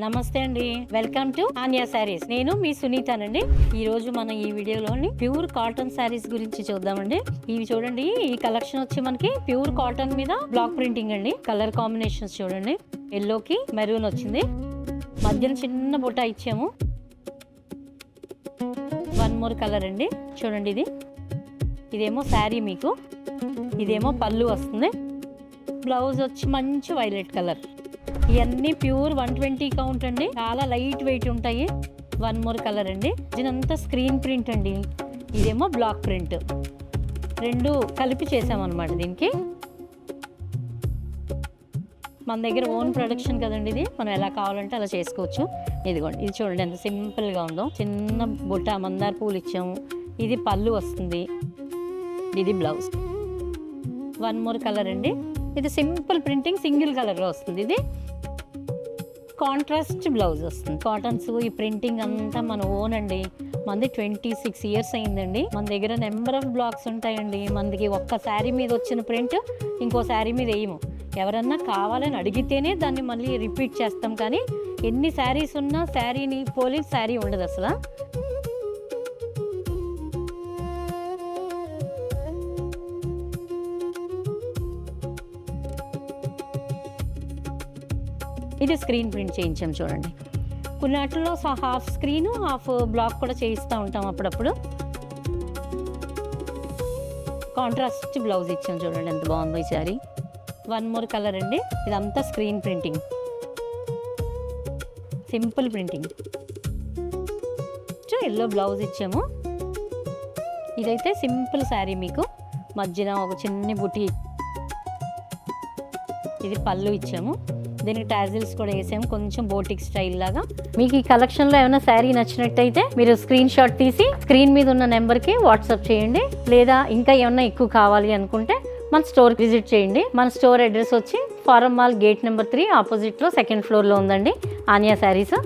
నమస్తే అండి, welcome to ఆన్యా saris. నేను మీ సునీతానండి. ఈ రోజు మనం ఈ వీడియోలోని ప్యూర్ కాటన్ శారీస్ గురించి చూద్దామండి. ఇవి చూడండి, ఈ కలెక్షన్ వచ్చి మనకి ప్యూర్ కాటన్ మీద బ్లాక్ ప్రింటింగ్ అండి. కలర్ కాంబినేషన్స్ చూడండి, ఎల్లోకి మెరూన్ వచ్చింది, మధ్యన చిన్న బుట్ట ఇచ్చాము. వన్ మోర్ కలర్ అండి, చూడండి ఇదేమో శారీ, మీకు ఇదేమో పళ్ళు వస్తుంది. బ్లౌజ్ వచ్చి మంచి వైలెట్ కలర్. ఇవన్నీ ప్యూర్ 120 కౌంట్ అండి, చాలా లైట్ వెయిట్ ఉంటాయి. వన్ మోర్ కలర్ అండి, దీనంతా స్క్రీన్ ప్రింట్ అండి. ఇదేమో బ్లాక్ ప్రింట్, రెండు కలిపి చేసామన్నమాట. దీనికి మన దగ్గర ఓన్ ప్రొడక్షన్ కదండి, ఇది మనం ఎలా కావాలంటే అలా చేసుకోవచ్చు. ఇదిగోండి, ఇది చూడండి ఎంత సింపుల్గా ఉందో. చిన్న బుట్ట మందార పూలు ఇచ్చాము. ఇది పళ్ళు వస్తుంది, ఇది బ్లౌజ్. వన్ మోర్ కలర్ అండి, ఇది సింపుల్ ప్రింటింగ్, సింగిల్ కలర్లో వస్తుంది. ఇది కాంట్రాస్ట్ బ్లౌజ్ వస్తుంది. కాటన్స్ ఈ ప్రింటింగ్ అంతా మన ఓన్ అండి. మనది 26 ఇయర్స్ అయిందండి. మన దగ్గర నెంబర్ ఆఫ్ బ్లాక్స్ ఉంటాయండి. మనకి ఒక్క శారీ మీద వచ్చిన ప్రింట్ ఇంకో శారీ మీద వేయము. ఎవరన్నా కావాలని అడిగితేనే దాన్ని మళ్ళీ రిపీట్ చేస్తాం, కానీ ఎన్ని శారీస్ ఉన్నా శారీని పోలి శారీ ఉండదు అసలు. ఇది స్క్రీన్ ప్రింట్ చేయించాం చూడండి. కొన్ని వాటిల్లో హాఫ్ స్క్రీన్ హాఫ్ బ్లాక్ కూడా చేయిస్తూ ఉంటాం అప్పుడప్పుడు. కాంట్రాస్ట్ బ్లౌజ్ ఇచ్చాం చూడండి, ఎంత బాగుందో ఈ సారీ. వన్ మోర్ కలర్ అండి, ఇదంతా screen printing, simple printing. Yellow blouse ఇచ్చాము. ఇదైతే సింపుల్ శారీ, మీకు మధ్యన ఒక చిన్న బుట్టి. ఇది పళ్ళు ఇచ్చాము, దీనికి టాజిల్స్ కూడా వేసాము, కొంచెం బోటిక్ స్టైల్ లాగా. మీకు ఈ కలెక్షన్లో ఏమైనా శారీ నచ్చినట్టయితే మీరు స్క్రీన్ షాట్ తీసి స్క్రీన్ మీద ఉన్న నెంబర్కి వాట్సాప్ చేయండి. లేదా ఇంకా ఏమన్నా ఎక్కువ కావాలి అనుకుంటే మన స్టోర్ విజిట్ చేయండి. మన స్టోర్ అడ్రస్ వచ్చి ఫారం మాల్ గేట్ నెంబర్ 3 ఆపోజిట్లో సెకండ్ ఫ్లోర్లో ఉందండి, ఆన్యా శారీస్.